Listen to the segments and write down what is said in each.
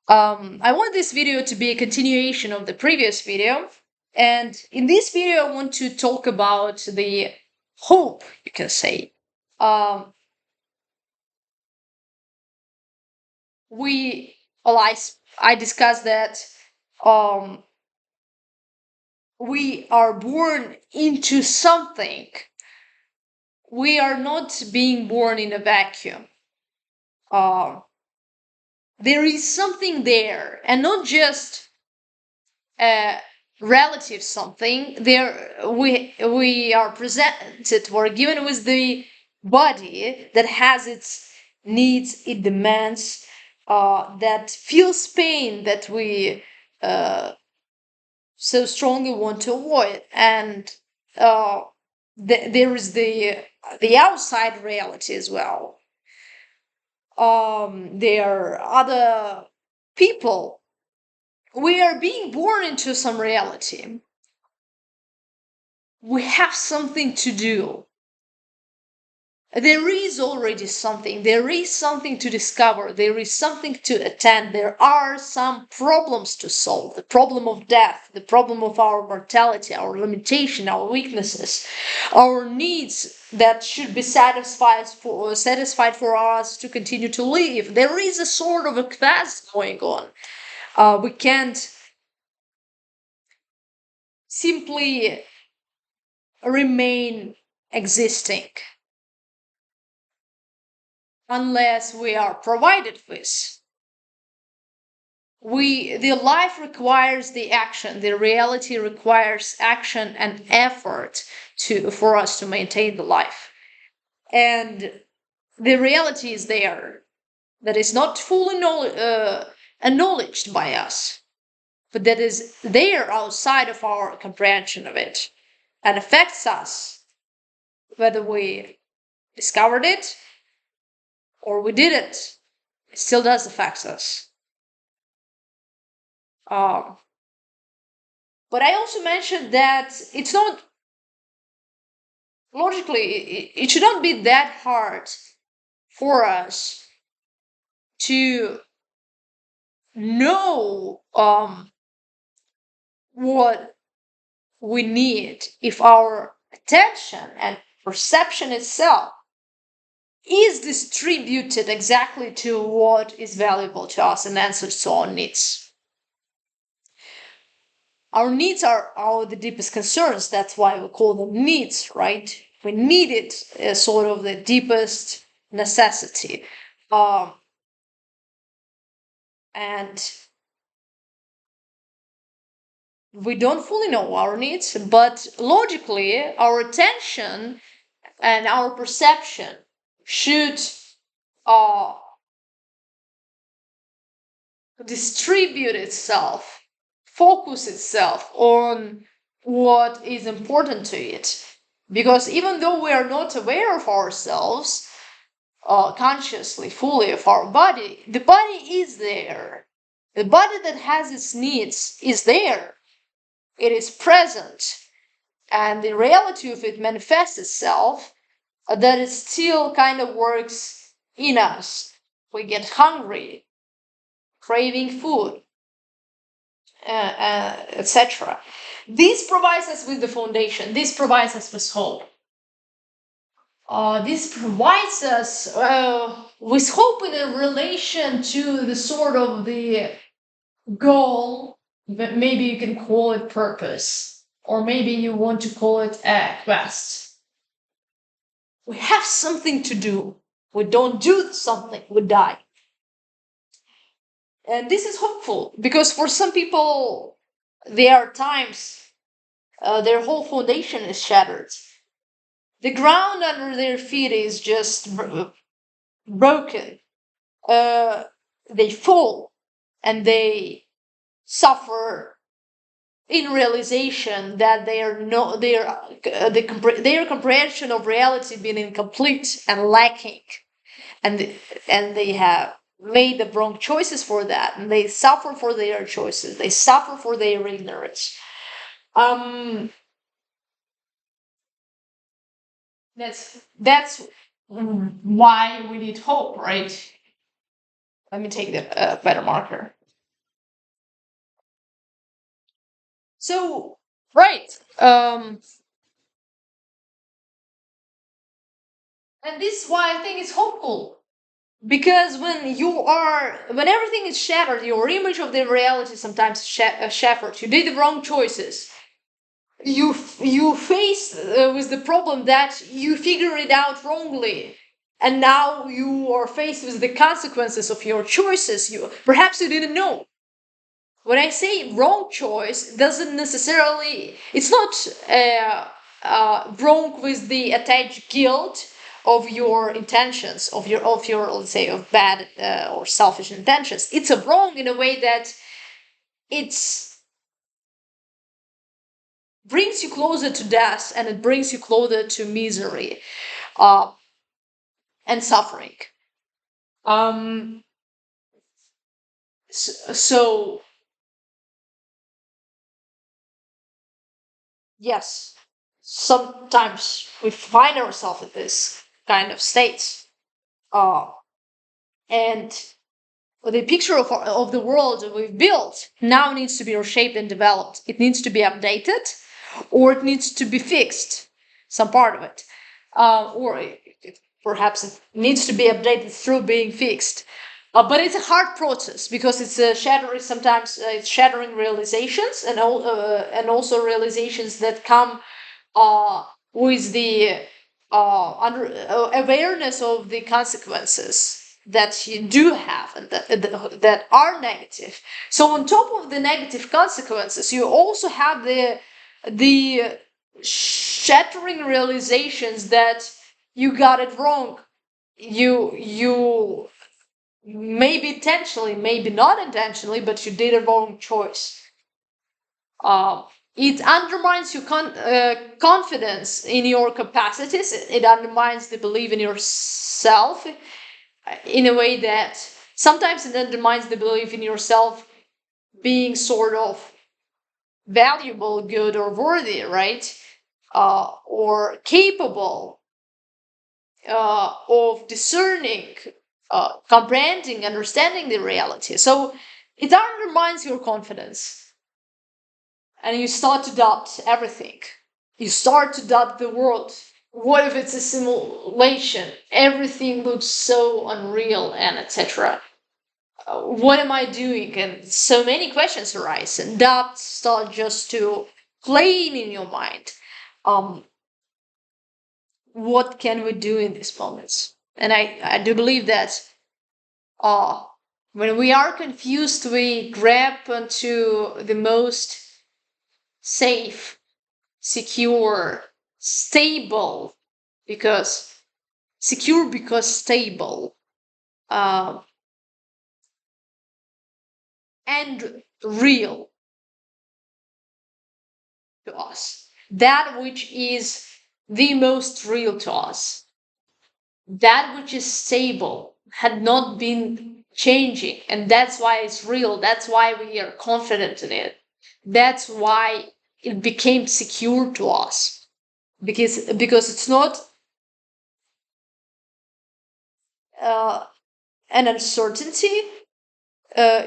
I want this video to be a continuation of the previous video. And in this video, I want to talk about the hope, you can say. Um, we, well, I discussed that um, we are born into something. We are not being born in a vacuum. Um, there is something there, and not just a relative something. There, we are presented or given with the body that has its needs, it demands, that feels pain that we uh, so strongly want to avoid, and uh, there is the outside reality as well. There are other people. We are being born into some reality. We have something to do. There is already something. There is something to discover. There is something to attend. There are some problems to solve. The problem of death, the problem of our mortality, our limitation, our weaknesses, our needs that should be satisfied for us to continue to live. There is a sort of a quest going on. We can't simply remain existing unless we are provided with. The life requires the action. The reality requires action and effort for us to maintain the life. And the reality is there, that is not fully acknowledged by us, but that is there outside of our comprehension of it and affects us, whether we discovered it or we didn't. It still does affect us. Um, but I also mentioned that it's not logically, it should not be that hard for us to know what we need if our attention and perception itself is distributed exactly to what is valuable to us and answers to our needs. Our needs are the deepest concerns. That's why we call them needs, right? We need it as sort of the deepest necessity. Um, and we don't fully know our needs, but logically, our attention and our perception should uh, distribute itself, focus itself on what is important to it. Because even though we are not aware of ourselves, consciously, fully of our body, the body is there. The body that has its needs is there. It is present. And the reality of it manifests itself that it still kind of works in us. We get hungry, craving food, etc. This provides us with the foundation. This provides us with hope. This provides us with hope in relation to the sort of the goal. Maybe you can call it purpose, or maybe you want to call it a quest. We have something to do. We don't do something, we die. And this is hopeful because for some people, there are times their whole foundation is shattered. The ground under their feet is just broken. Uh, they fall and they suffer in realization that their comprehension of reality being incomplete and lacking, and they have made the wrong choices for that, and they suffer for their choices. They suffer for their ignorance. Um, that's why we need hope, right? Let me take the better marker. So, right. And this is why I think it's hopeful. Because when everything is shattered, your image of the reality sometimes shattered. You did the wrong choices. You face with the problem that you figure it out wrongly, and now you are faced with the consequences of your choices. You didn't know. When I say wrong choice, doesn't necessarily, it's not wrong with the attached guilt of your intentions, of your let's say of bad or selfish intentions. It's a wrong in a way that it's brings you closer to death, and it brings you closer to misery uh, and suffering. Um, so yes, sometimes we find ourselves in this kind of states. Uh, and the picture of the world that we've built now needs to be reshaped and developed. It needs to be updated, or it needs to be fixed, some part of it. Perhaps it needs to be updated through being fixed. But it's a hard process because it's shattering. Sometimes it's shattering realizations, and also realizations that come uh, with the awareness of the consequences that you do have, and that are negative. So on top of the negative consequences, you also have the shattering realizations that you got it wrong. You maybe intentionally, maybe not intentionally, but you did a wrong choice. um, it undermines your confidence in your capacities. It undermines the belief in yourself in a way that sometimes it undermines the belief in yourself being sort of valuable, good, or worthy, right? Or capable of discerning, comprehending, understanding the reality. So it undermines your confidence, and you start to doubt everything. You start to doubt the world. What if it's a simulation? Everything looks so unreal, and etc. What am I doing? And so many questions arise, and doubts start just to playing in your mind. Um, what can we do in these moments? And I do believe that uh, when we are confused, we grab onto the most safe, secure, stable, because secure, because stable, uh, and real to us. That which is the most real to us, that which is stable, had not been changing, and that's why it's real. That's why we are confident in it. That's why it became secure to us, because it's not uh, an uncertainty. Uh,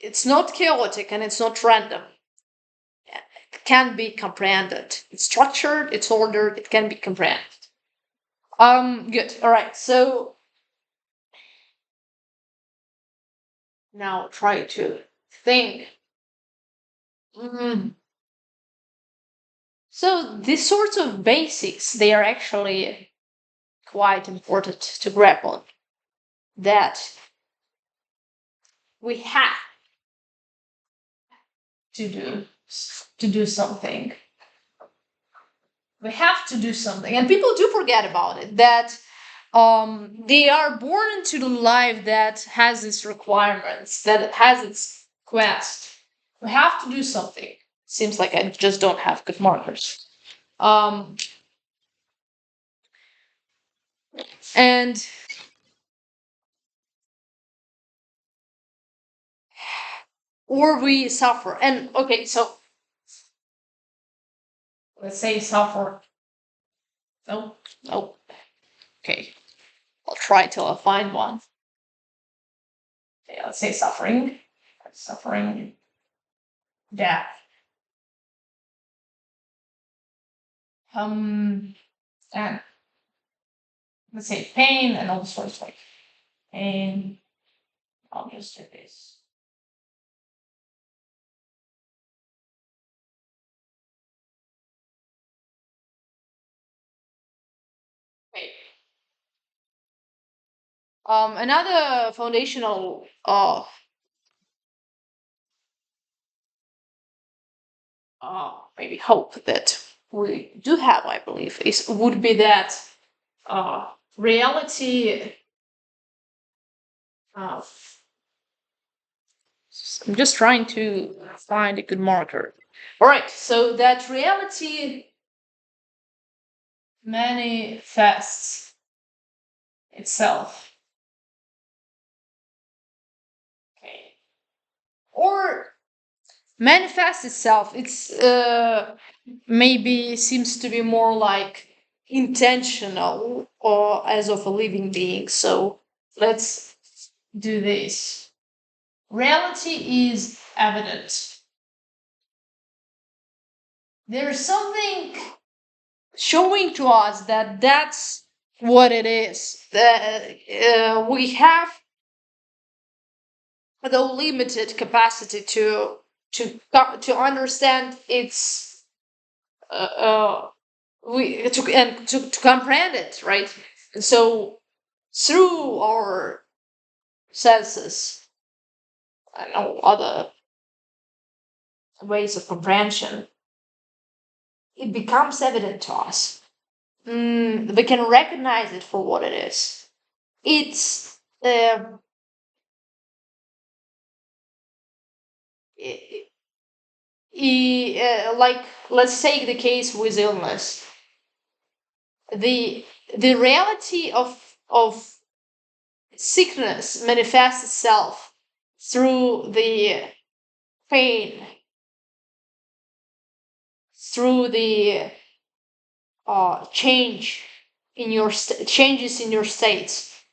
it's not chaotic, and it's not random. It can be comprehended. It's structured, it's ordered, it can be comprehended. Good. All right. So now try to think. Mm. So these sorts of basics, they are actually quite important to grab on. That we have to do to do something. We have to do something, and people do forget about it. That they are born into the life that has its requirements, that has its quest. We have to do something. Seems like I just don't have good markers. Um, and or we suffer. And okay, so let's say suffer. No, no. Okay, I'll try till I find one. Okay, let's say suffering. Suffering. death, um, and let's say pain and all sorts like pain. I'll just do this. Okay. Another foundational maybe hope that we do have, I believe, is would be that reality. Uh, I'm just trying to find a good marker. All right, so that reality manifests itself. Okay. Or manifests itself. It's maybe seems to be more like intentional or as of a living being. So let's do this. Reality is evident. There is something showing to us that that's what it is. That we have the limited capacity to understand its we to comprehend it, right? And so through our senses and all other ways of comprehension, it becomes evident to us. We can recognize it for what it is. It's i- like, let's take the case with illness. The reality of sickness manifests itself through the pain, through the changes in your states,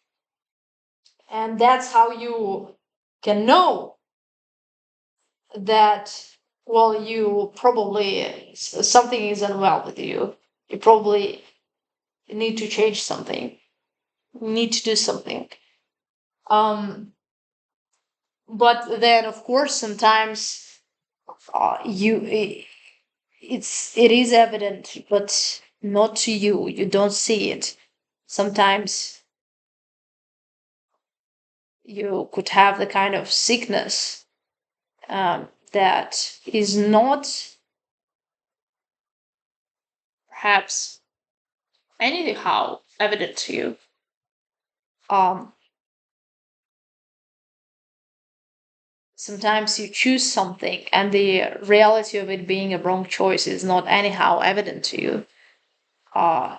and that's how you can know that, well, you probably something is unwell with you. You probably need to change something. You need to do something. Um, but then, of course, sometimes you it is evident, but not to you. You don't see it. Sometimes you could have the kind of sickness that is not perhaps anyhow evident to you. Um, Sometimes you choose something, and the reality of it being a wrong choice is not anyhow evident to you. Uh,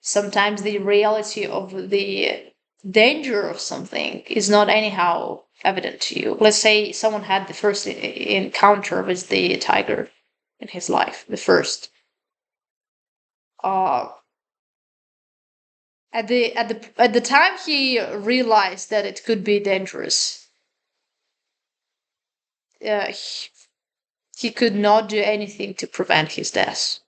Sometimes the reality of the danger of something is not anyhow evident to you. Let's say someone had the first encounter with the tiger in his life, the first. Uh, at the time he realized that it could be dangerous, he could not do anything to prevent his death.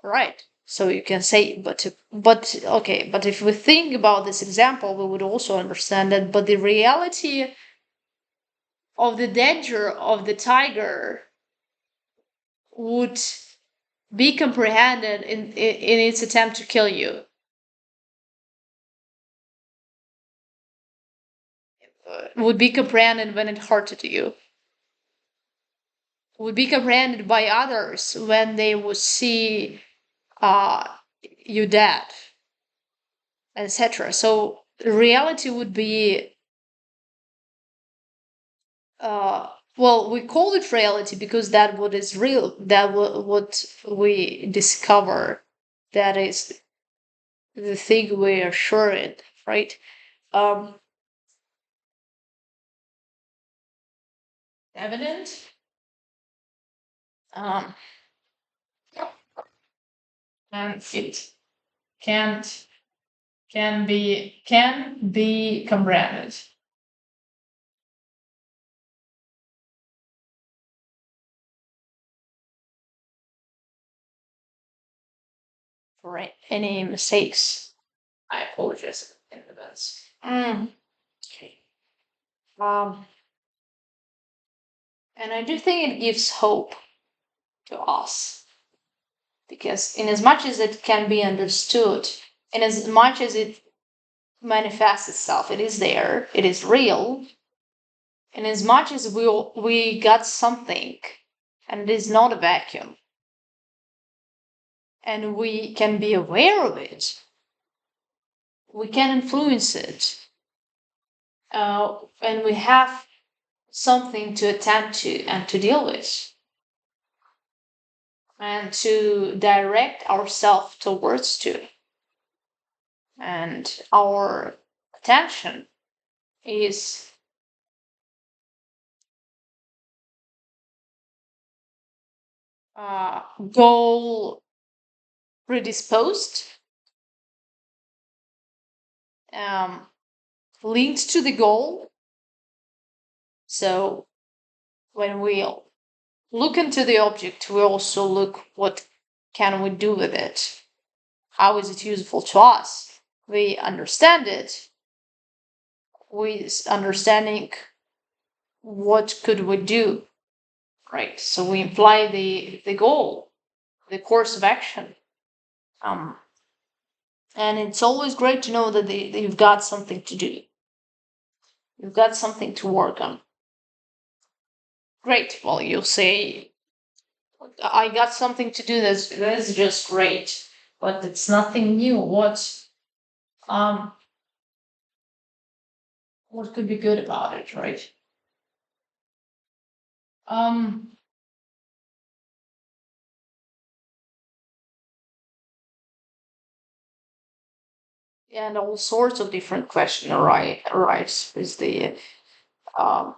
Right. So you can say, but okay, but if we think about this example, we would also understand that. But the reality of the danger of the tiger would be comprehended in its attempt to kill you. Would be comprehended when it hurted you. Would be comprehended by others when they would see you dead, etc. So reality would be well, we call it reality because that what is real, that what we discover, that is the thing we are sure in, right? um Evident, um and it can't can be comprehended. for any mistakes. I apologize in advance. Okay. Um, and I do think it gives hope to us because, in as much as it can be understood, in as much as it manifests itself, it is there, it is real, and as much as we got something, and it is not a vacuum, and we can be aware of it, we can influence it, and we have something to attend to and to deal with, and to direct ourselves towards to, and our attention is goal predisposed, um, linked to the goal. So when we look into the object, we also look what can we do with it? How is it useful to us? We understand it. We understanding what could we do, right? So we imply the goal, the course of action. Um, and it's always great to know that you've got something to do. You've got something to work on. Great. Well, you'll say, I got something to do. That's just great, but it's nothing new. Um what could be good about it, right? Um, and all sorts of different questions arise with the um.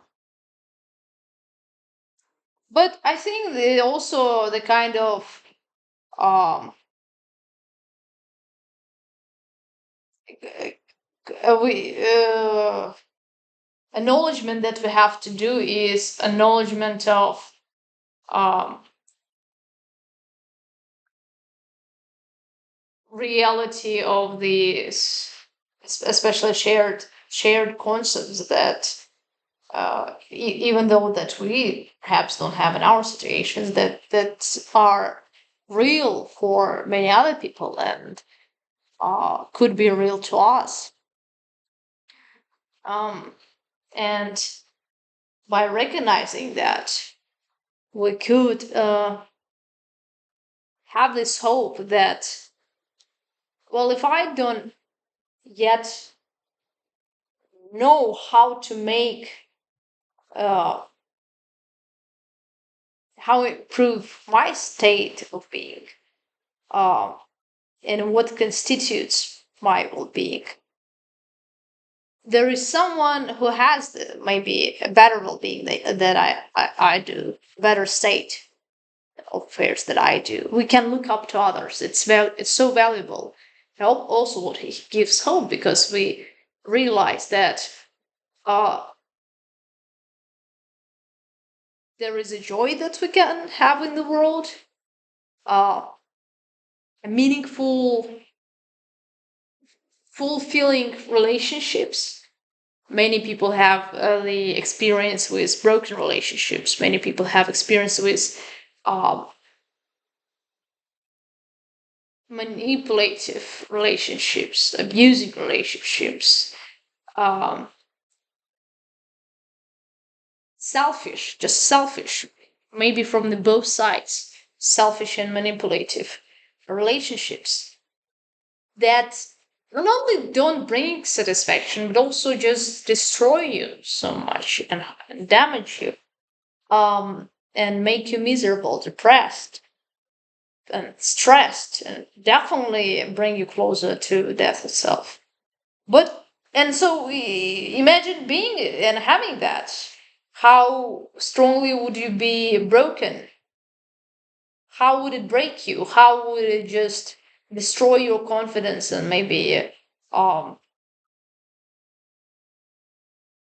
But I think also the kind of um we acknowledgement that we have to do is acknowledgement of um reality of these, especially shared concepts that even though that we perhaps don't have in our situations, that are real for many other people and could be real to us. Um, and by recognizing that, we could have this hope that, well, if I don't yet know how to make uh, how improve my state of being, uh, and what constitutes my well-being, there is someone who has maybe a better well-being that I do, better state of affairs that I do. We can look up to others. It's so valuable. And also, what he gives hope because we realize that uh, there is a joy that we can have in the world, uh, a meaningful, fulfilling relationships. Many people have the experience with broken relationships. Many people have experience with um, manipulative relationships, abusing relationships, um, selfish, maybe from the both sides, selfish and manipulative relationships that not only don't bring satisfaction, but also just destroy you so much and damage you, and make you miserable, depressed, and stressed, and definitely bring you closer to death itself. But and so we imagine being and having that. How strongly would you be broken? How would it break you? How would it just destroy your confidence and maybe um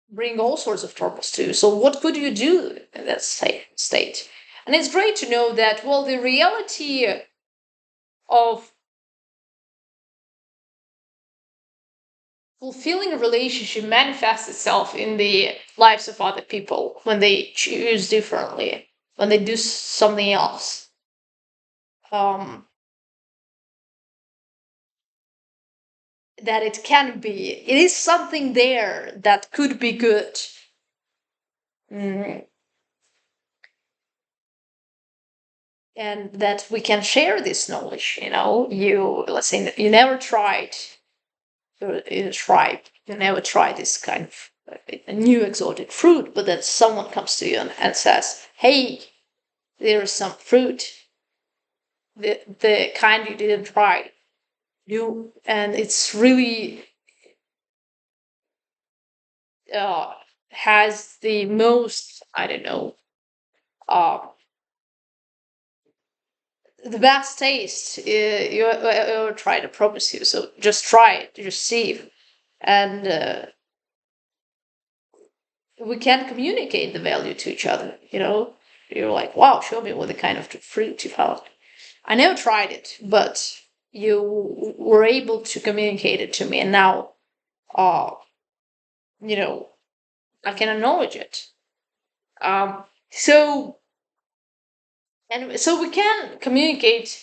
bring all sorts of troubles too? So what could you do in that state? And it's great to know that, well, the reality of fulfilling relationship manifests itself in the lives of other people when they choose differently, when they do something else. Um, that it can be, it is something there that could be good. Mm, and that we can share this knowledge. You, let's say, you never tried a tribe, you never tried this kind of a new exotic fruit, but then someone comes to you and says, hey, there's some fruit, the kind you didn't try, and it's really uh, has the most, I don't know, uh, the best taste you ever tried, I promise you. So just try it, just see. And we can communicate the value to each other. You're like, wow, show me what the kind of fruit you found. I never tried it, but you were able to communicate it to me, and now, uh, you know, I can acknowledge it. So, and so we can communicate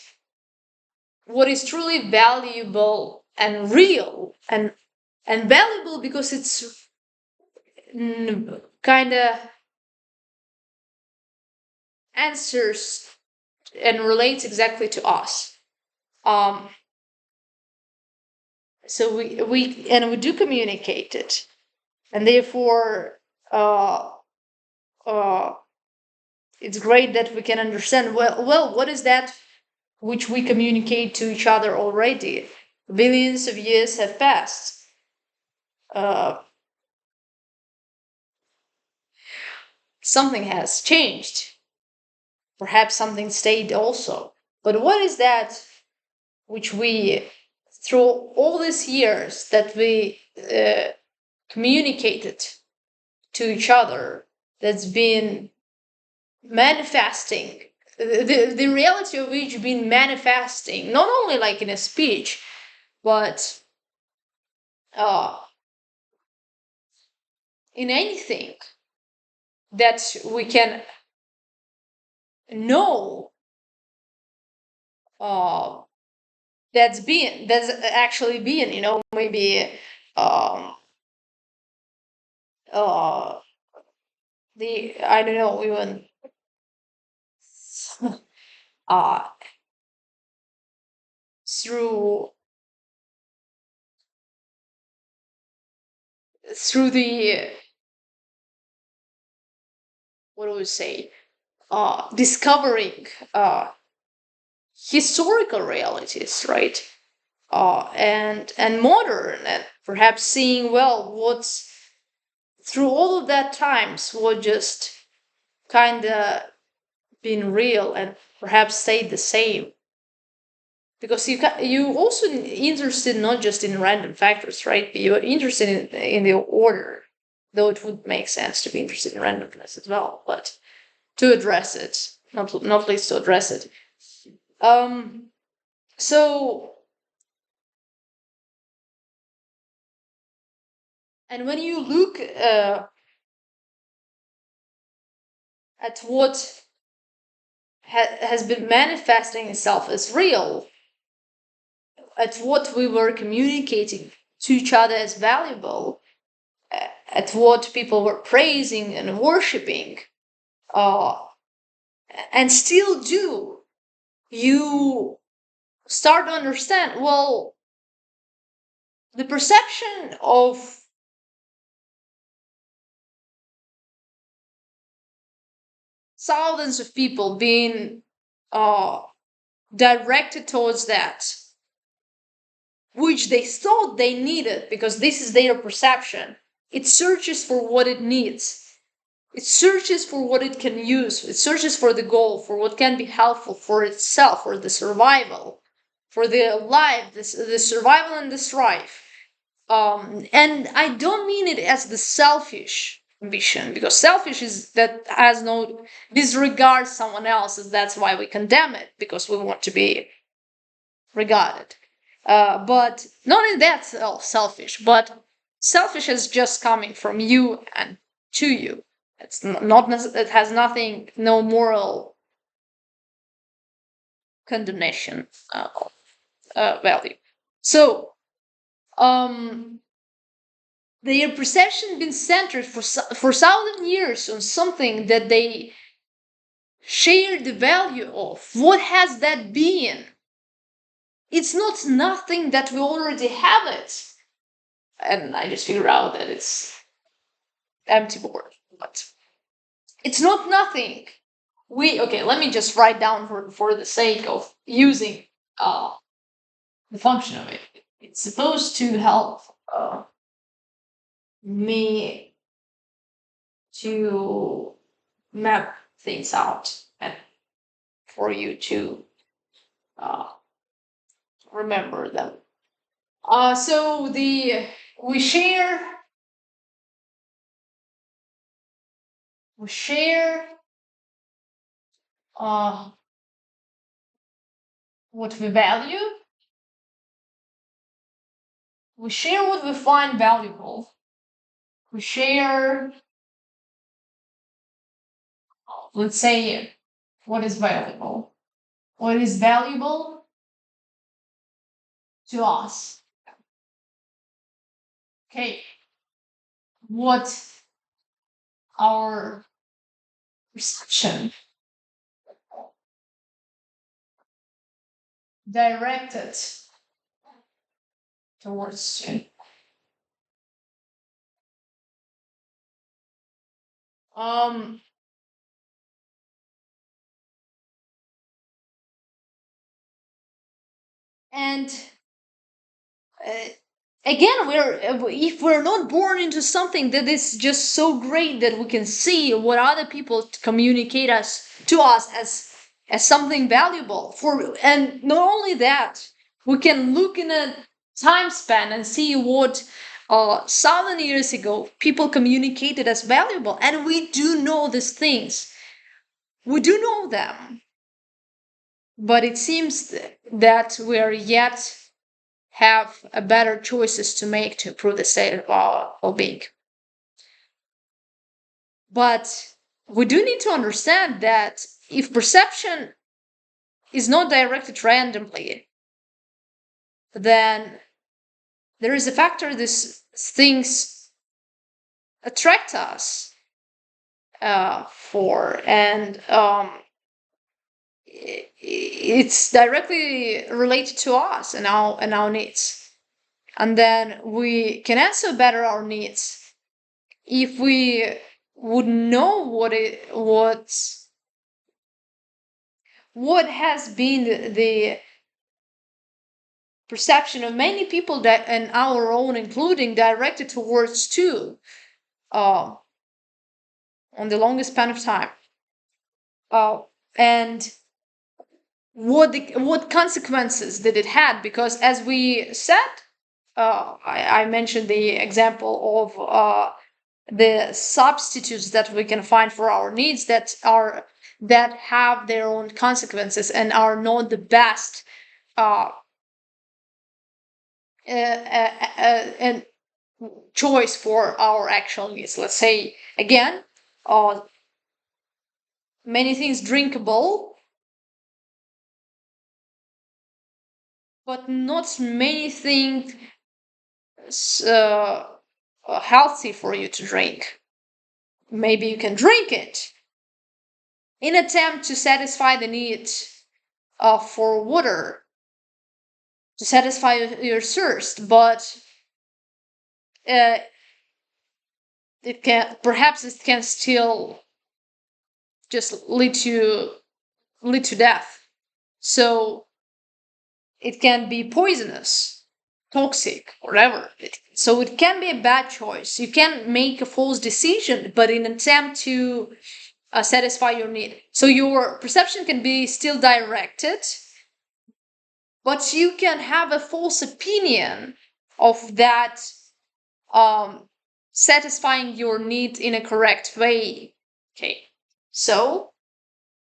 what is truly valuable and real, and valuable because it's kind of answers and relates exactly to us. Um, so we do communicate it, and therefore, uh, uh, it's great that we can understand well what is that which we communicate to each other already. Billions of years have passed. Uh, Something has changed. Perhaps something stayed also. But what is that which we, through all these years that we communicated to each other, that's been manifesting, the reality of which been manifesting, not only like in a speech, but uh, in anything that we can know, uh, that's actually been, maybe um, uh, the, I don't know, even uh, through the, what do we say, discovering historical realities, right? And modern, and perhaps seeing well what's through all of that times what just kind of been real and perhaps stayed the same, because you also interested not just in random factors, right? You're interested in the order, though it would make sense to be interested in randomness as well, but to address it, not least to address it. um so, and when you look at what has been manifesting itself as real, at what we were communicating to each other as valuable, at what people were praising and worshiping, uh, and still do, you start to understand well, the perception of thousands of people being uh, directed towards that, which they thought they needed because this is their perception. It searches for what it needs. It searches for what it can use. It searches for the goal, for what can be helpful for itself, for the survival, for the life, the survival and the strife. And I don't mean it as the selfish ambition, because selfish is that has no disregard someone else's. That's why we condemn it, because we want to be regarded. But not in that selfish, but Selfish is just coming from you and to you. It's not it has nothing, no moral condemnation value. So um their perception been centered for 1,000 years on something that they share the value of. What has that been? It's not nothing that we already have it. And I just figure out that it's empty board. But it's not nothing. We okay, let me just write down for the sake of using uh the function of it. It's supposed to help me to map things out and for you to uh, remember them. So the we share we share uh, what we value. We share what we find valuable. We share, let's say, what is valuable. What is valuable to us. Okay, what our perception directed towards you. Um, and uh, again, if we're not born into something that is just so great that we can see what other people communicate us to us as something valuable for, and not only that, we can look in a time span and see what 1,000 years ago people communicated as valuable, and we do know these things. We do know them, but it seems that we are yet have a better choices to make to improve the state of our well-being. But we do need to understand that if perception is not directed randomly, then there is a factor these things attract us for, and it's directly related to us and our needs. And then we can answer better our needs if we would know what has been the perception of many people, that and our own including, directed towards too uh, on the longest span of time, uh, and what consequences did it had, because as we said, I mentioned the example of the substitutes that we can find for our needs that have their own consequences and are not the best uh, and choice for our actual needs. Let's say again, uh, many things drinkable, but not many things uh, healthy for you to drink. Maybe you can drink it in attempt to satisfy the need for water, to satisfy your thirst, but uh, it can still just lead to death. So it can be poisonous, toxic, whatever. So it can be a bad choice. You can make a false decision, but in an attempt to satisfy your need. So your perception can be still directed, but you can have a false opinion of that um, satisfying your need in a correct way. Okay, so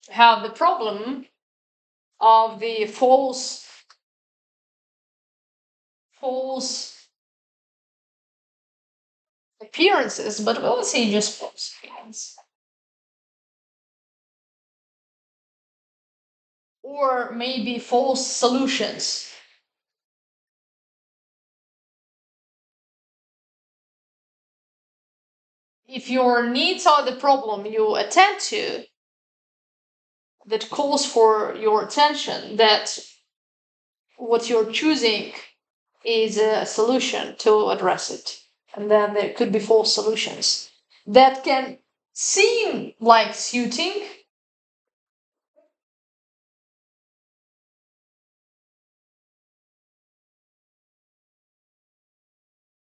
have the problem of the false, false appearances, but we'll say just false appearance. Or maybe false solutions. If your needs are the problem you attend to, that calls for your attention, that what you're choosing is a solution to address it. And then there could be false solutions that can seem like suiting,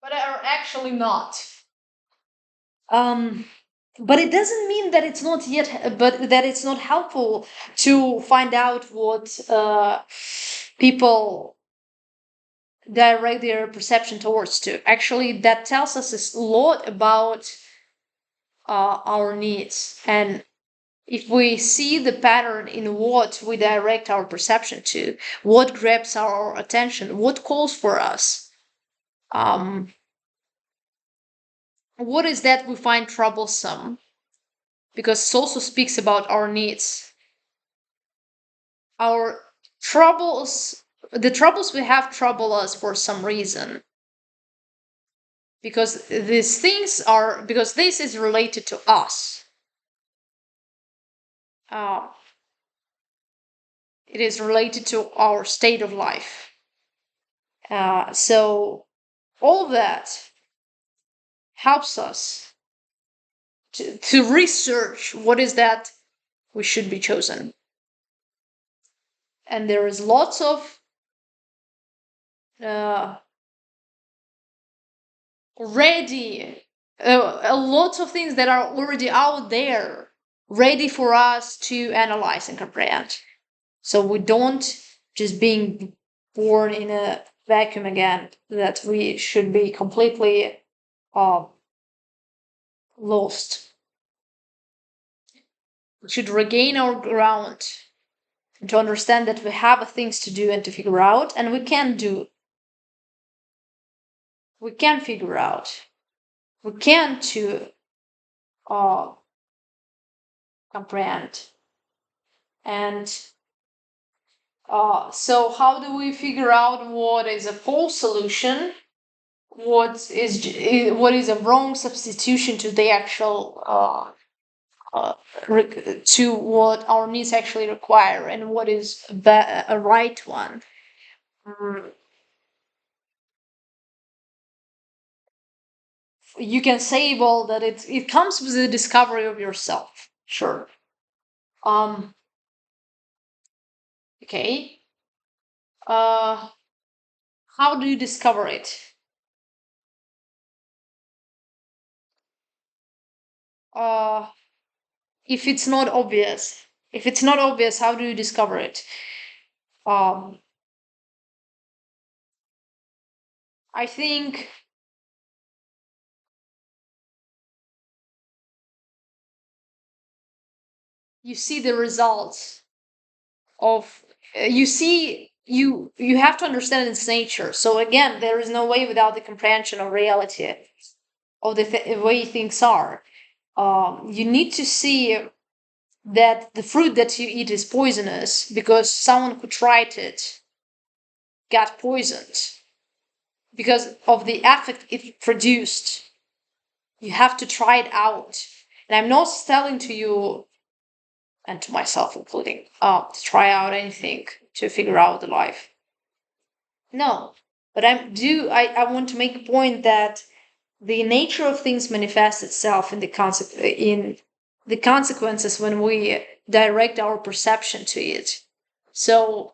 but are actually not. Um, but it doesn't mean that it's not yet, but that it's not helpful to find out what people direct their perception towards to. Actually, that tells us a lot about our needs. And if we see the pattern in what we direct our perception to, what grabs our attention, what calls for us, um, what is that we find troublesome, because it also speaks about our needs. Our troubles, the troubles we have trouble us for some reason. Because these things are, because this is related to us. Uh, it is related to our state of life. So all that helps us to research what is that we should be chosen. And there is lots of uh, ready, a lot of things that are already out there, ready for us to analyze and comprehend. So we don't just being born in a vacuum again, that we should be completely uh, lost. We should regain our ground to understand that we have things to do and to figure out, and we can do. We can figure out. We can to uh, comprehend. And so, how do we figure out what is a false solution? What is a wrong substitution to the actual to what our needs actually require, and what is a right one? Mm, you can say, well, that it comes with the discovery of yourself. Sure. Um. Okay. Uh. How do you discover it? Uh. If it's not obvious. If it's not obvious, how do you discover it? Um. I think you see the results of you have to understand its nature. So again, there is no way without the comprehension of reality of the way things are. You need to see that the fruit that you eat is poisonous because someone who tried it got poisoned because of the effect it produced. You have to try it out. And I'm not telling to you, and to myself including, to try out anything to figure out the life. No, but I want to make a point that the nature of things manifests itself in the consequences when we direct our perception to it. So,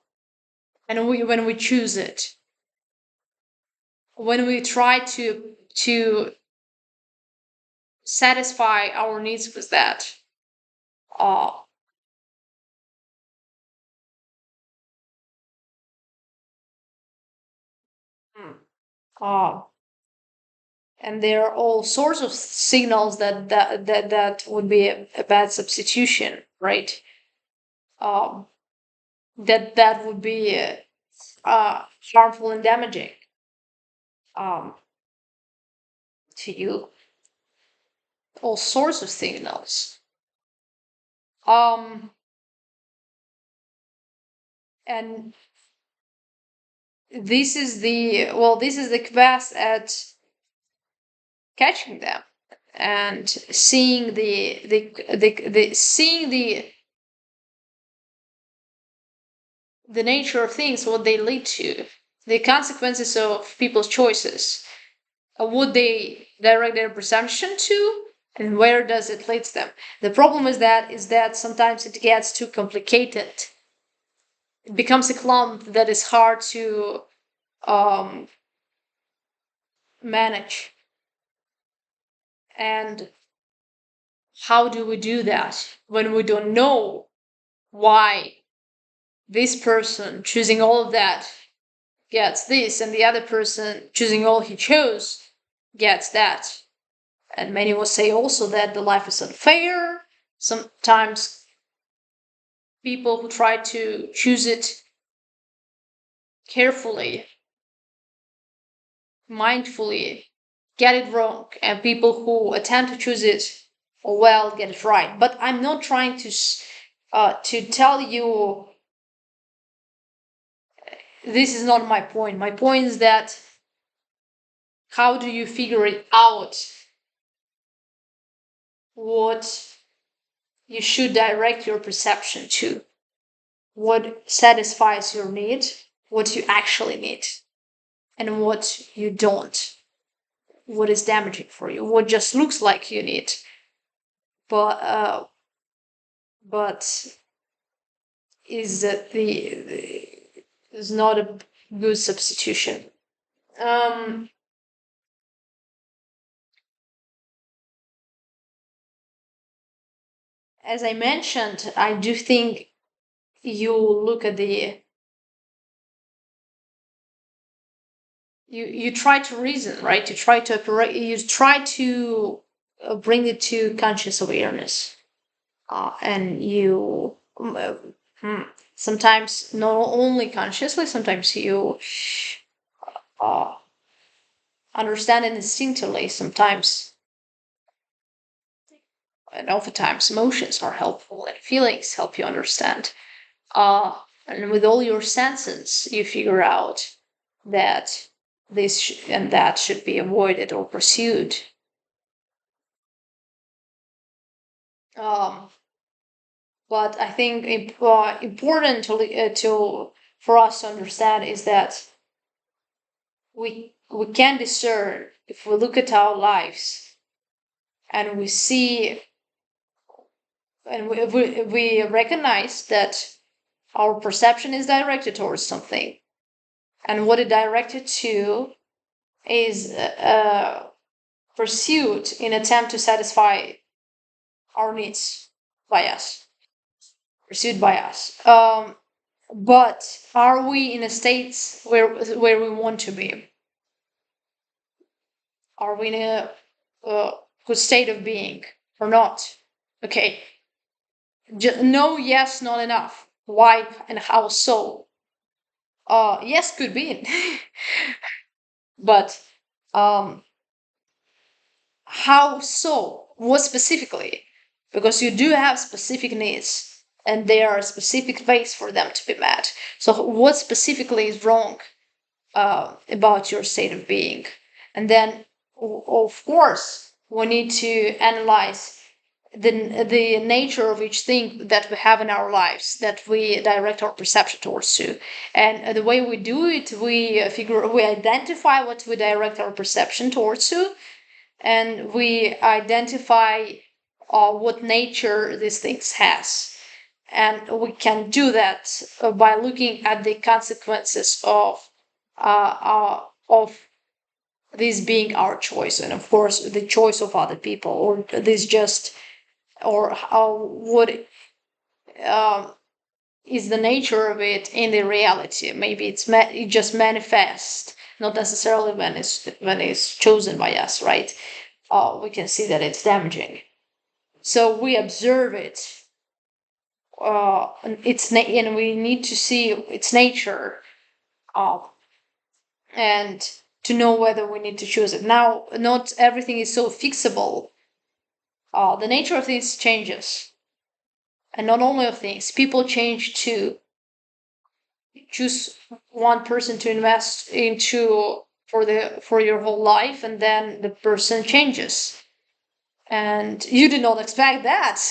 and when we choose it, when we try to satisfy our needs with that, uh, mm, uh, and there are all sorts of signals that would be a bad substitution, right? Um, that would be harmful and damaging um, to you. all sorts of signals. Um, and this is the quest at catching them and seeing the seeing the nature of things, what they lead to, the consequences of people's choices. Would they direct their perception to, and where does it lead them? The problem is that sometimes it gets too complicated. It becomes a clump that is hard to um, manage. And how do we do that when we don't know why this person choosing all of that gets this, and the other person choosing all he chose gets that? And many will say also that the life is unfair. Sometimes people who try to choose it carefully, mindfully, get it wrong, and people who attempt to choose it well get it right. But I'm not trying to tell you this is not my point. My point is that how do you figure it out what you should direct your perception to? What satisfies your need, what you actually need, and what you don't. What is damaging for you, what just looks like you need, but is that the is not a good substitution. Um, as I mentioned, I do think you look at the you try to reason, right? You try to operate. You try to bring it to conscious awareness, and you hmm, sometimes not only consciously, sometimes you uh, understand it instinctively. Sometimes, and oftentimes, emotions are helpful, and feelings help you understand. And with all your senses, you figure out that and that should be avoided or pursued. Um, but I think important to for us to understand is that we can discern if we look at our lives and we see and we recognize that our perception is directed towards something, and what it directed to is pursued in attempt to satisfy our needs by us, pursued by us. But are we in a state where we want to be? Are we in a good state of being or not? Okay, no, yes, not enough. Why and how so? Yes, could be, but um, how so? What specifically? Because you do have specific needs, and there are specific ways for them to be met. So, what specifically is wrong about your state of being? And then, of course, we need to analyze the nature of each thing that we have in our lives that we direct our perception towards to. And the way we do it, we identify what we direct our perception towards to, and we identify what nature these things has. And we can do that by looking at the consequences of this being our choice, and of course the choice of other people, or this just or how what um, is the nature of it in the reality. Maybe it just manifests, not necessarily when it's chosen by us, right? We can see that it's damaging. So we observe it, and we need to see its nature, uh, and to know whether we need to choose it. Now, not everything is so fixable The nature of things changes, and not only of things, people change too. Choose one person to invest into for your whole life, and then the person changes, and you did not expect that.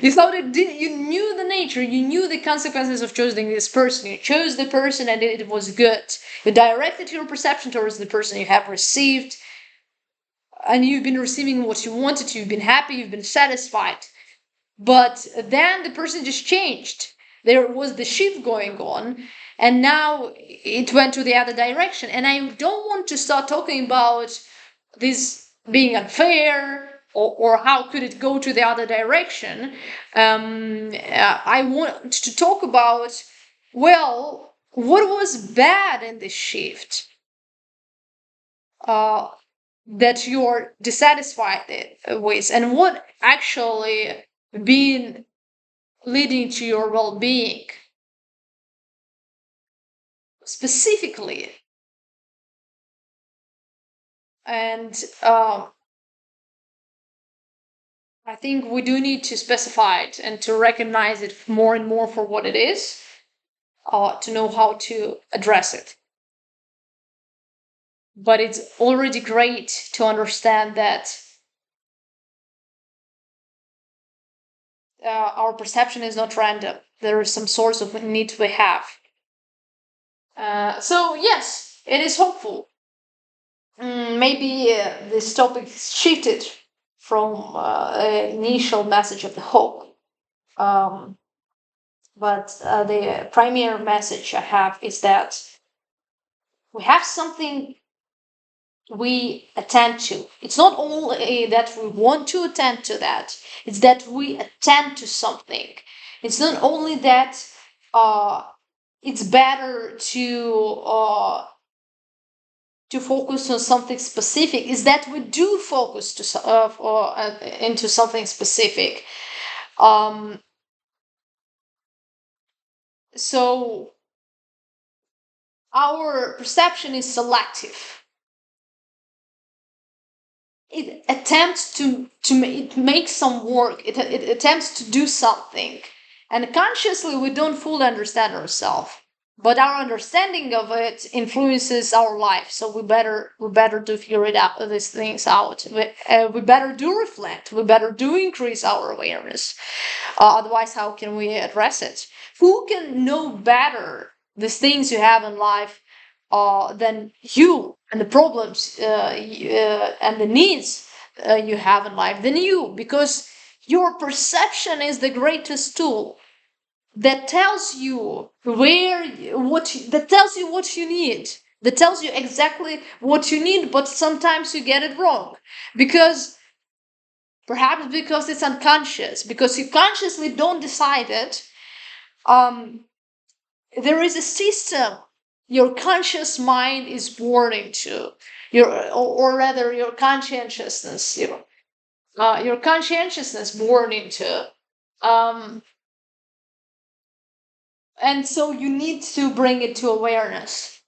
You thought you knew the nature, you knew the consequences of choosing this person. You chose the person and it was good. You directed your perception towards the person you have received, and you've been receiving what you wanted. You've been happy, you've been satisfied. But then the person just changed. There was the shift going on, and now it went to the other direction. And I don't want to start talking about this being unfair, or how could it go to the other direction. I want to talk about, well, what was bad in this shift, uh, that you're dissatisfied with, and what actually been leading to your well-being specifically. And I think we do need to specify it and to recognize it more and more for what it is, to know how to address it. But it's already great to understand that our perception is not random. There is some source of need we have. So yes, it is hopeful. Maybe this topic shifted from an initial message of the hope. Um, but the primary message I have is that we have something we attend to. It's not only that we want to attend to that, it's that we attend to something. It's not only that uh, it's better to focus on something specific, is that we do focus into something specific. Um, so our perception is selective. It attempts it makes some work. It attempts to do something, and consciously we don't fully understand ourselves, but our understanding of it influences our life. So we better do figure it out, these things out. We better do reflect. We better do increase our awareness. Otherwise, how can we address it? Who can know better the things you have in life than you, and the problems and the needs you have in life than you? Because your perception is the greatest tool that tells you that tells you what you need, that tells you exactly what you need, but sometimes you get it wrong, because perhaps because it's unconscious, because you consciously don't decide it. um, there is a system your conscious mind is born into, or rather your conscientiousness, your conscientiousness born into. um, and so you need to bring it to awareness.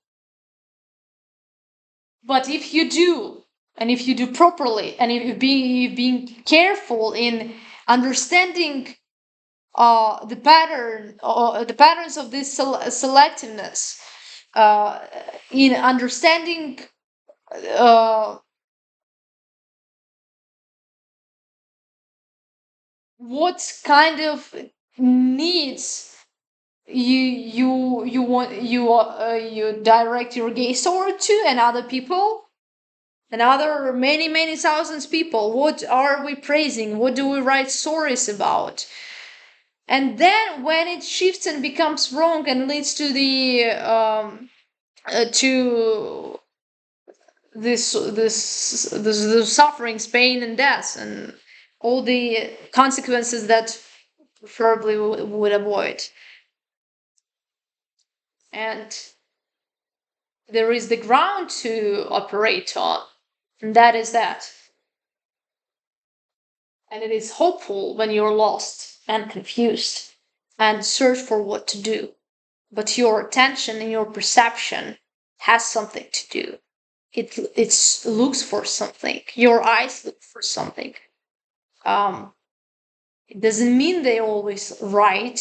But if you do, and if you do properly, and if you've been careful in understanding the patterns of this selectiveness, uh, in understanding uh, what kind of needs you direct your gaze toward to, and other people, and other many thousands people. What are we praising? What do we write stories about? And then when it shifts and becomes wrong and leads to to this sufferings, pain, and death, and all the consequences that preferably would avoid. And there is the ground to operate on, and that is that. And it is hopeful when you're lost and confused and search for what to do. But your attention and your perception has something to do. It looks for something. Your eyes look for something. Um, it doesn't mean they're always right,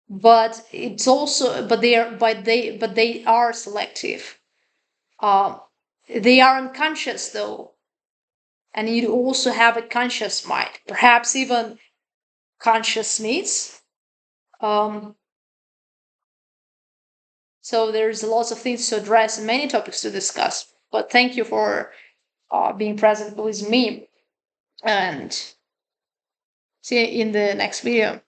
but it's also but they are selective. Um, they are unconscious though, and you also have a conscious mind, perhaps even conscious needs. Um, so there's lots of things to address and many topics to discuss. But thank you for being present with me, and see you in the next video.